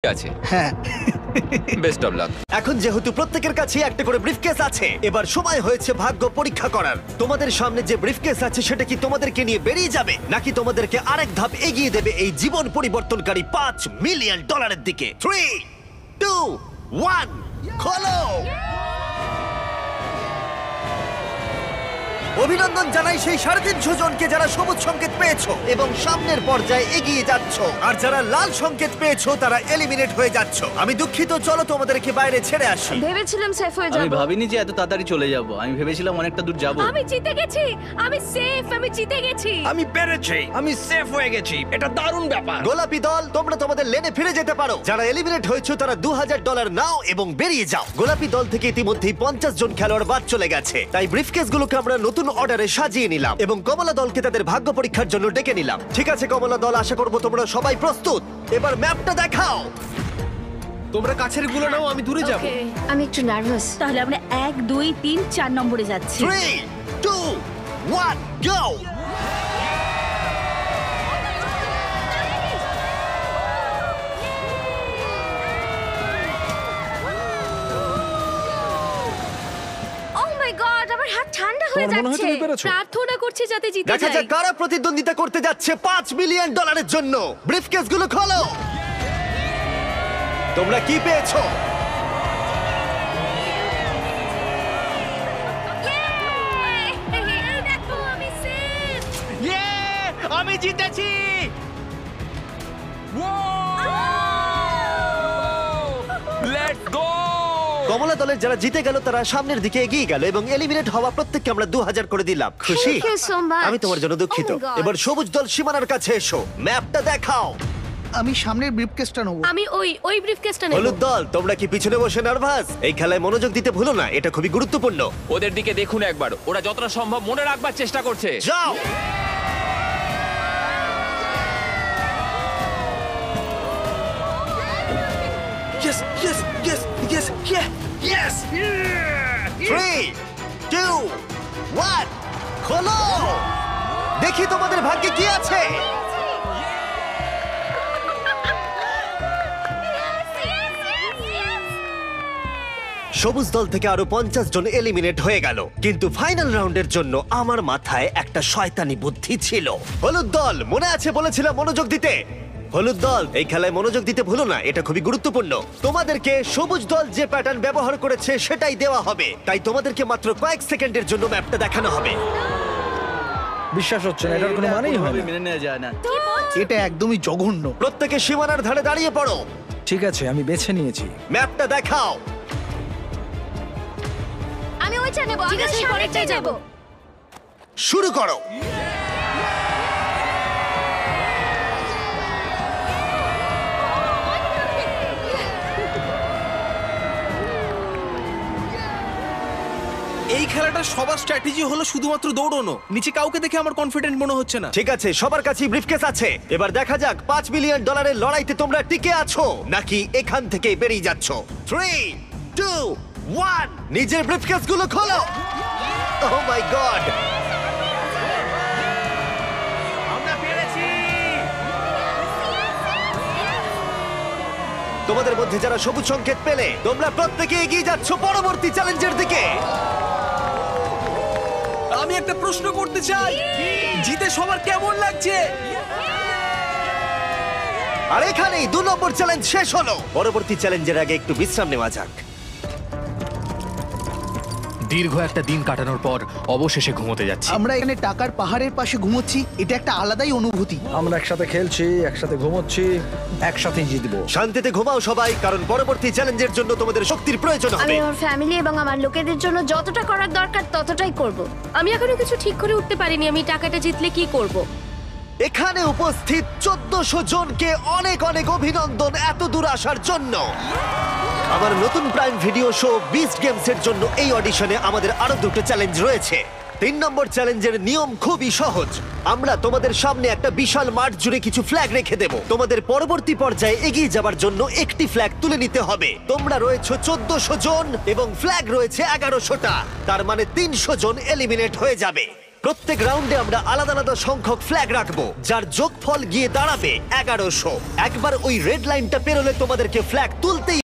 আছে। হ্যাঁ। Best of luck. এখন যেহেতু প্রত্যেকের কাছে একটা করে ব্রিফকেস আছে, এবার সময় হয়েছে ভাগ্য পরীক্ষা করার। তোমাদের সামনে যে ব্রিফকেস আছে সেটা কি তোমাদেরকে নিয়ে বেরিয়ে যাবে, নাকি তোমাদেরকে আরেক ধাপ এগিয়ে দেবে এই জীবন পরিবর্তনকারী $5 মিলিয়ন দিকে? 3, 2, 1, খোলো। অভিনন্দন জানাই সেই 350 জনকে যারা সবুজ সংকেত পেয়েছো এবং সামনের পর্যায়ে এগিয়ে যাচ্ছ, আর যারা লাল সংকেত পেয়েছো তারা এলিমিনেট হয়ে যাচ্ছ। আমি দুঃখিত, চলো তোমাদেরকে বাইরে ছেড়ে আসি। ভেবেছিলাম সেফ হয়ে আমি যাব। ভাবিনি যে এত তাড়াতাড়ি চলে যাব। আমি ভেবেছিলাম অনেকটা দূর যাব। আমি জিতে গেছি, আমি সেফ, আমি জিতে গেছি। আমি পেরেছি, আমি সেফ হয়ে গেছি। এটা দারুণ ব্যাপার। গোলাপি দল, তোমরা তোমাদের লেনে ফিরে যেতে পারো। যারা এলিমিনেট হয়েছে তারা $2000 নাও এবং বেরিয়ে যাও। গোলাপি দল থেকে ইতিমধ্যেই 50 জন খেলোয়াড় বাদ চলে গেছে, তাই ব্রিফকেসগুলোকে আমরা নতুন অর্ডারে সাজিয়ে নিলাম এবং কমলা দলকে তাদের ভাগ্য পরীক্ষার জন্য ডেকে নিলাম। ঠিক আছে কমলা দল, আশা করবো তোমরা সবাই প্রস্তুত। এবার ম্যাপটা দেখাও। তোমরা কাছের গুলো নাও, আমি দূরে যাব। আমি একটু নার্ভাস। তাহলে আমরা 1, 2, 3, 4 নম্বরে যাচ্ছি। 3, 2, 1, go! ও মাই গড, আমার হাত ঠান্ডা হয়ে যাচ্ছে। প্রার্থনা করছি যাতে জিতে দেখা যাই। যাক কারা প্রতিদ্বন্দ্বিতা করতে যাচ্ছে $5 মিলিয়ন জন্য। ব্রিফকেসগুলো খোলো। তোমরা কি পেয়েছো? এই দেখো, আমি সেফ। আমি জিতেছি। Let's go. কমলা দলের যারা জিতে গেল তারা সামনের দিকে এগিয়ে গেল এবং এলিমিনেট হওয়া প্রত্যেককে আমরা 2000 করে দিলাম। খুশি? Thank you so much. আমি তোমার জন্য দুঃখিত। Oh my God. এবার সবুজ দল সীমানার কাছে এসো, ম্যাপটা দেখাও। আমি সামনের ব্রিফকেসটা নেবো। আমি ওই ব্রিফকেসটা নেব। হলুদ দল, তোমরা কি পিছনে বসে নার্ভাস? এই খেলায় মনোযোগ দিতে ভুলো না, এটা খুবই গুরুত্বপূর্ণ। ওদের দিকে দেখুন একবার, ওরা যতটা সম্ভব মনে রাখবার চেষ্টা করছে। যাও। Yes yes yes yes yes. 3, 2, 1, খোলো। দেখি তোমাদের ভাগ্যে কি আছে। সবুজ দল থেকে আরো 50 জন এলিমিনেট হয়ে গেল, কিন্তু ফাইনাল রাউন্ডের জন্য আমার মাথায় একটা শয়তানি বুদ্ধি ছিল। হলুদ দল, মনে আছে বলেছিলাম মনোযোগ দিতে। হলুদ দল, এই খেলায় মনোযোগ দিতে ভুলো না, এটা খুবই গুরুত্বপূর্ণ। তোমাদেরকে সবুজ দল যে প্যাটার্ন ব্যবহার করেছে সেটাই দেওয়া হবে, তাই তোমাদেরকে মাত্র কয়েক সেকেন্ডের জন্য ম্যাপটা দেখানো হবে। বিশ্বাস হচ্ছে না, এটার কোনো মানেই হয় না। মেনে নেওয়া যায় না। এটা একদমই জঘন্য। প্রত্যেকে সীমানার ধারে দাঁড়িয়ে পড়ো। ঠিক আছে, আমি বেছে নিয়েছি। ম্যাপটা দেখাও। আমি ওইটা নেব। আমি পরেরটাই যাব। শুরু করো। এই খেলাটা সবার স্ট্র্যাটেজি হলো শুধুমাত্র দৌড়ানো। নিচে কাউকে দেখে আমার কনফিডেন্ট মনে হচ্ছে না। ঠিক আছে, সবার কাছেই ব্রিফকেস আছে। এবার দেখা যাক $5 মিলিয়ন লড়াইতে তোমরা টিকে আছো নাকি এখান থেকে বেরিয়ে যাচ্ছ। 3, 2, 1, নিজের ব্রিফকেস গুলো খোলো। ও মাই গড। আমরা পেরেছি। তোমাদের মধ্যে যারা সবুজ সংকেত পেলে তোমরা প্রত্যেকে এগিয়ে যাচ্ছ পরবর্তী চ্যালেঞ্জের দিকে। আমি একটা প্রশ্ন করতে চাই, জিতে সবার কেমন লাগছে? আর এখানেই 2 নম্বর চ্যালেঞ্জ শেষ হলো। পরবর্তী চ্যালেঞ্জের আগে একটু বিশ্রাম নেওয়া যাক। দীর্ঘ একটা দিন কাটানোর পর অবশেষে ঘুমোতে যাচ্ছি। আমরা এখানে টাকার পাহাড়ের পাশে ঘুমোচ্ছি, এটা একটা আলাদাই অনুভূতি। আমরা একসাথে খেলছি, একসাথে ঘুমোচ্ছি, একসাথেই জিতবো। শান্তিতে ঘুমাও সবাই, কারণ পরবর্তী চ্যালেঞ্জের জন্য তোমাদের শক্তির প্রয়োজন আমি হবে। আমার ফ্যামিলি এবং আমার লোকেদের জন্য যতটা করার দরকার ততটাই করব। আমি এখনো কিছু ঠিক করে উঠতে পারিনি আমি টাকাটা জিতলে কি করব। এখানে উপস্থিত 1400 জনকে অনেক অনেক অভিনন্দন এত দূর আসার জন্য। আমার নতুন প্রাইম ভিডিও শো বিস্ট গেমসের জন্য এই অডিশনে আমাদের আরো 2টো চ্যালেঞ্জ রয়েছে। 3 নম্বর চ্যালেঞ্জের নিয়ম খুবই সহজ। আমরা তোমাদের সামনে একটা বিশাল মাঠ জুড়ে কিছু ফ্ল্যাগ রেখে দেব। তোমাদের পরবর্তী পর্যায়ে এগিয়ে যাবার জন্য একটি ফ্ল্যাগ তুলে নিতে হবে। তোমরা রয়েছো 1400 জন এবং ফ্ল্যাগ রয়েছে 1100টা, তার মানে 300 জন এলিমিনেট হয়ে যাবে। প্রত্যেক রাউন্ডে আমরা আলাদা আলাদা সংখ্যক ফ্ল্যাগ রাখবো, যার যোগফল গিয়ে দাঁড়াবে 1100। একবার ওই রেড লাইনটা পেরোলে তোমাদেরকে ফ্ল্যাগ তুলতেই